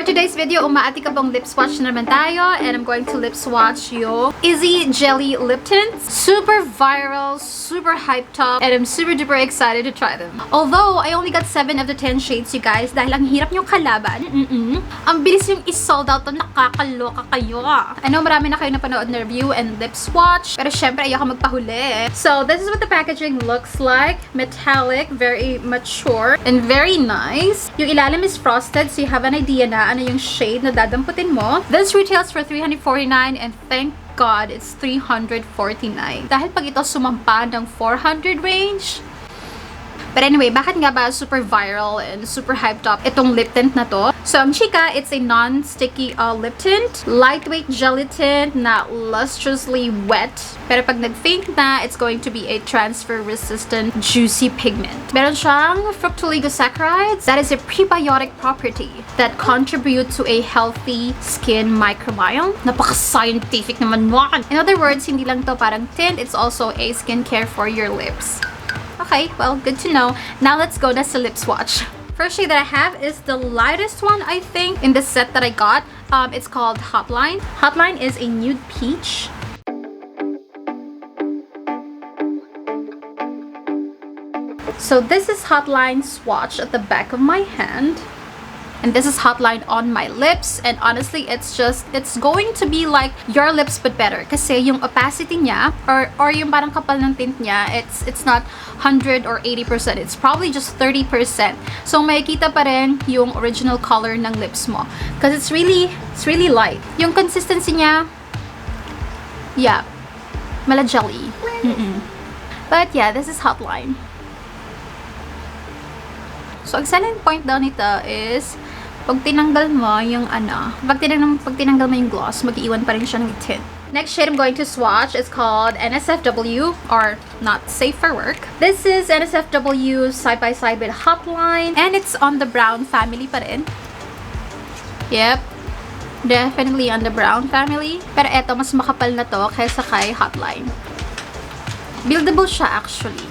For today's video, umaati ka pong lip swatch na naman tayo, and I'm going to lip swatch yung ISSY Gelée lip tint. Super viral, super hyped up, and I'm super duper excited to try them. Although, I only got 7 of the 10 shades, you guys, dahil ang hirap niyong kalaban. Ang bilis yung is-sold out to, nakakaloka kayo. I know marami na kayo napanood na review and lip swatch, pero syempre ayoko magpahuli. So, this is what the packaging looks like. Metallic, very mature, and very nice. Yung ilalim is frosted, so you have an idea na ano yung shade na dadamputin mo. This retails for $349 and thank God it's $349. Dahil pag ito sumampa ng 400 range. But anyway, bakit nga ba super viral and super hyped up itong lip tint na to? So, ang chika, it's a non-sticky lip tint. Lightweight jelly tint na lustrously wet. Pero pag nag-faint na, it's going to be a transfer-resistant juicy pigment. Meron siyang fructooligosaccharides. That is a prebiotic property that contribute to a healthy skin microbiome. Napaka-scientific naman mo. In other words, hindi lang to parang tint, it's also a skincare for your lips. Okay, well, good to know. Now let's go to the lip swatch. First shade that I have is the lightest one, I think, in the set that I got. It's called Hotline. Hotline is a nude peach. So this is Hotline swatch at the back of my hand. And this is Hotline on my lips. And honestly, it's going to be like your lips but better. Kasi yung opacity niya, or yung parang kapal ng tint niya, it's not 100 or 80%. It's probably just 30%. So makikita pa rin yung original color ng lips mo. Because it's really light. Yung consistency niya, yeah, mala jelly. But yeah, this is Hotline. So, ang selling point daw nito is, pag tinanggal mo yung pag tinanggal mo yung gloss, mag-iwan pa rin siya ng tint. Next shade I'm going to swatch is called NSFW, or Not Safe for Work. This is NSFW side by side with Hotline, and it's on the brown family pa rin. Yep, definitely on the brown family. Pero eto, mas makapal na to kaysa kay Hotline. Buildable siya actually.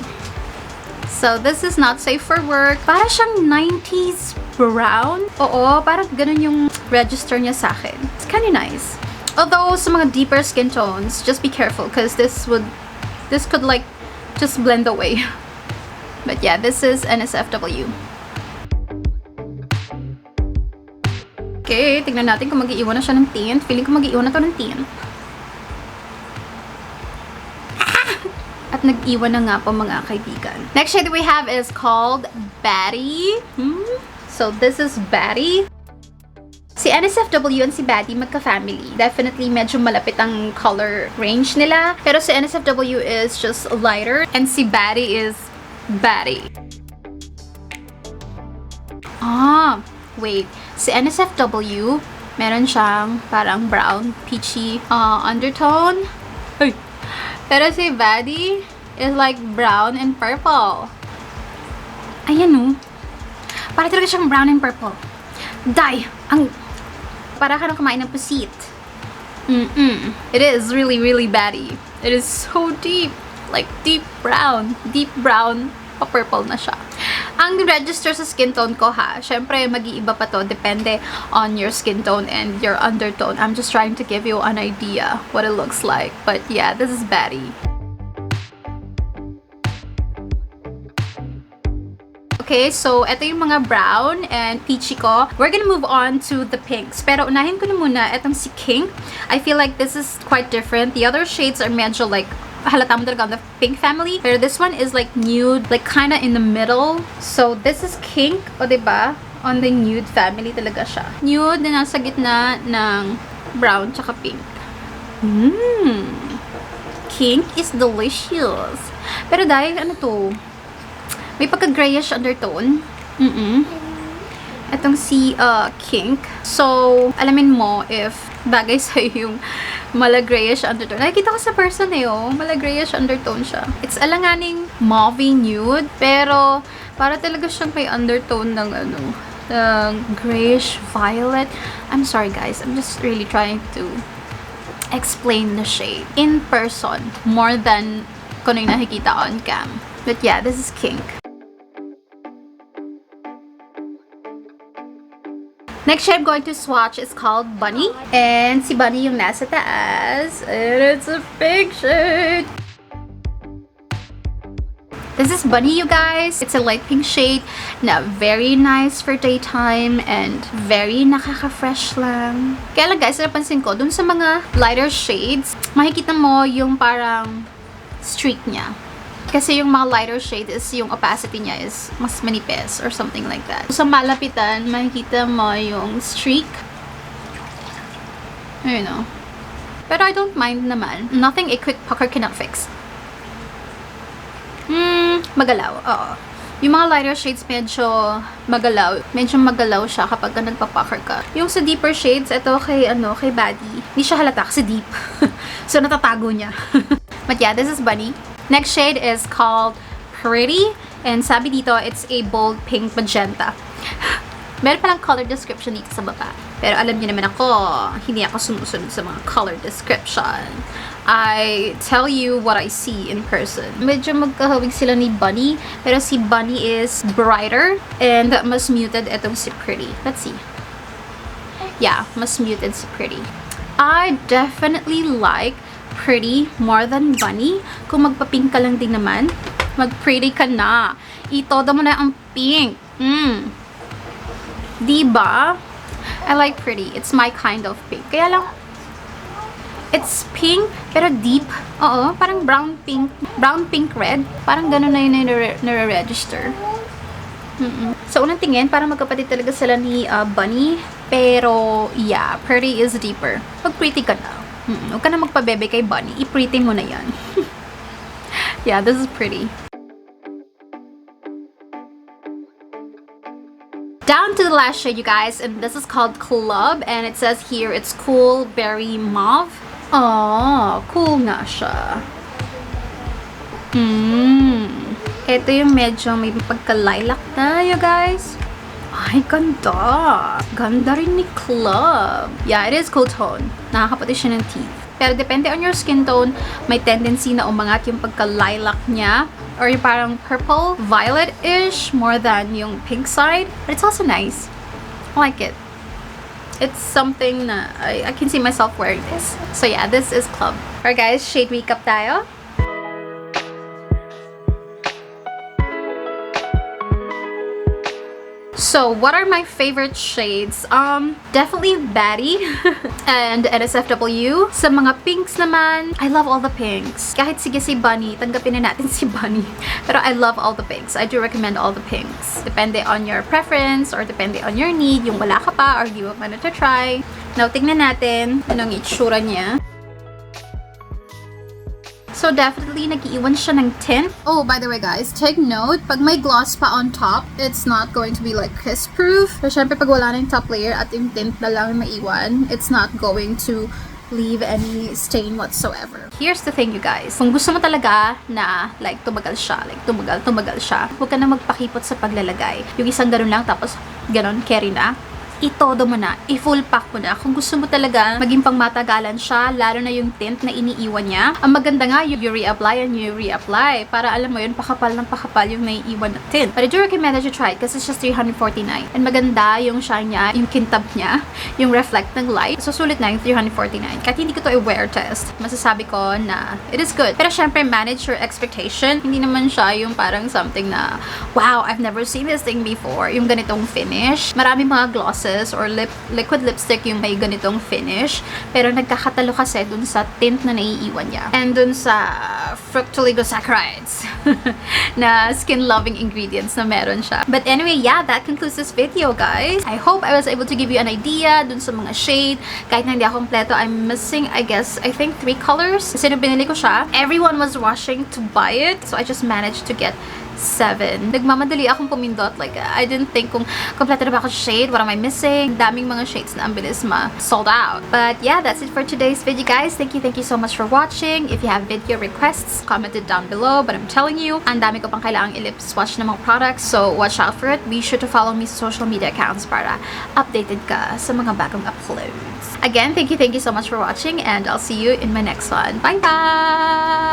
So, this is Not Safe for Work. Para siyang 90s brown. Oo, parang ganun yung register niya sa akin. It's kind of nice. Although, sa mga deeper skin tones, just be careful because this could like just blend away. But yeah, this is NSFW. Okay, tignan natin kung mag-iiwan na siya ng tint. Feeling ko mag-iiwan na to ng tint. At nag-iwan na nga po mga kaibigan. Next shade we have is called Baddie. So this is Baddie. Si NSFW and si Baddie magka-family. Definitely medyo malapit ang color range nila. Pero si NSFW is just lighter. And si Baddie is Baddie. Wait. Si NSFW, meron siyang parang brown, peachy undertone. Hey! Pero si Baddie is like brown and purple. Ayan o. Para talaga siyang brown and purple. Para ka nang kumain ng pusit. It is really Baddie. It is so deep. Like deep brown. Deep brown. Pa-purple na siya. Ang register sa skin tone ko ha, syempre mag-iiba pa to, depende on your skin tone and your undertone. I'm just trying to give you an idea what it looks like. But yeah, this is Baddie. Okay, so ito yung mga brown and peachy ko. We're gonna move on to the pinks. Pero unahin ko na muna itong si Kink. I feel like this is quite different. The other shades are medyo like halata mo talaga on the pink family. Pero this one is like nude, like kinda in the middle. So this is Kink, o diba? On the nude family talaga siya. Nude na nasa gitna ng brown tsaka pink. Kink is delicious. Pero dahil ano to, may pagka-grayish undertone. Itong si Kink. So, alamin mo if bagay sa'yo yung mala-grayish undertone. Nakikita ko sa person mala-grayish undertone siya. It's alanganing mauve nude, pero para talaga siyang may undertone ng grayish violet. I'm sorry guys, I'm just really trying to explain the shade in person more than kung yung nakikita on cam. But yeah, this is Kink. Next shade I'm going to swatch is called Bunny. And si Bunny yung nasa taas. And it's a pink shade. This is Bunny, you guys. It's a light pink shade na very nice for daytime and very nakaka-fresh lang. Kaya lang guys, napansin ko, dun sa mga lighter shades, makikita mo yung parang streak niya. Kasi yung mga lighter shade is yung opacity niya is mas manipis or something like that. Sa malapitan, makikita mo yung streak. You know. Pero I don't mind naman. Nothing a quick pucker cannot fix. Magalaw. Oo. Yung mga lighter shades medyo magalaw. Medyo magalaw siya kapag nagpapucker ka. Yung sa deeper shades, ito kay Baddie. Hindi siya halata kasi deep. So natatago niya. But yeah, this is Bunny. Next shade is called Pretty. And sabi dito, it's a bold pink magenta. Meron palang color description dito sa baba. Pero alam niyo naman ako, hindi ako sumusunod sa mga color description. I tell you what I see in person. Medyo magkahawig sila ni Bunny, pero si Bunny is brighter and mas muted itong si Pretty. Let's see. Yeah, mas muted si Pretty. I definitely like Pretty more than Bunny. Kung magpa-pink ka lang din naman, mag-pretty ka na. Itodo mo na ang pink. Diba? I like Pretty. It's my kind of pink. Kaya lang, it's pink, pero deep. Oo, parang brown pink red. Parang ganun na yun nare-register. Sa unang tingin, parang magkapatid talaga sila ni Bunny. Pero, yeah, Pretty is deeper. Pag-pretty ka na. Huwag ka na magpabebe kay Bunny. I-pretty mo na yan. Yeah, this is Pretty. Down to the last shade, you guys, and this is called Club, and it says here it's Cool Berry Mauve. Oh, cool nga siya. Ito yung medyo may pagka-lilac na, you guys. Ay, ganda. Ganda rin ni Club. Yeah, it is cool tone. Nakakaputi siya ng teeth. Pero depende on your skin tone, may tendency na umangat yung pagka-lilac niya. Or yung parang purple, violet-ish, more than yung pink side. But it's also nice. I like it. It's something na I can see myself wearing this. So yeah, this is Club. Alright guys, shade recap tayo. So, what are my favorite shades? Definitely Baddie and NSFW. Sa mga pinks naman, I love all the pinks. Kahit sige si Bunny, tanggapin na natin si Bunny. Pero I love all the pinks. I do recommend all the pinks. Depende on your preference or depende on your need. Yung wala ka pa or you wanted to try. Now, tingnan natin anong itsura niya. So, definitely, nag-iwan siya ng tint. Oh, by the way, guys, take note, pag may gloss pa on top, it's not going to be, like, kiss-proof. Pero, syempre, pag wala na yung top layer at yung tint na lang maiwan, it's not going to leave any stain whatsoever. Here's the thing, you guys. Kung gusto mo talaga na, like, tumagal siya, like, tumagal siya, huwag ka na magpakipot sa paglalagay. Yung isang ganun lang, tapos ganun, carry na. Itodo mo na, i-full pack mo na. Kung gusto mo talaga maging pangmatagalan siya, lalo na yung tint na iniiwan niya, ang maganda nga, you reapply and you reapply. Para alam mo yun, pakapal ng pakapal yung naiiwan na tint. But I do recommend that you try it kasi it's just $349. And maganda yung shine niya, yung kintab niya, yung reflect ng light. So, sulit na yung $349. Kahit hindi ko to i-wear test, masasabi ko na it is good. Pero syempre, manage your expectation. Hindi naman siya yung parang something na, wow, I've never seen this thing before. Yung ganitong finish. Marami mga glosses or liquid lipstick yung may ganitong finish. Pero nagkakatalo kasi dun sa tint na naiiwan niya. And dun sa fructoligosaccharides na skin-loving ingredients na meron siya. But anyway, yeah, that concludes this video, guys. I hope I was able to give you an idea dun sa mga shade. Kahit na hindi ako kompleto, I'm missing, I think 3 colors. Kasi nung binili ko siya, everyone was rushing to buy it. So I just managed to get 7. Nagmamadali akong pumindot. Like, I didn't think kung kompleto na ba ako shade, what am I missing? Daming mga shades na ang bilis sold out. But yeah, that's it for today's video, guys. Thank you so much for watching. If you have video requests, comment it down below. But I'm telling you, ang dami ko pang kailangang i-lip swatch ng mga products. So, watch out for it. Be sure to follow me sa social media accounts para updated ka sa mga bagong uploads. Again, thank you so much for watching and I'll see you in my next one. Bye-bye!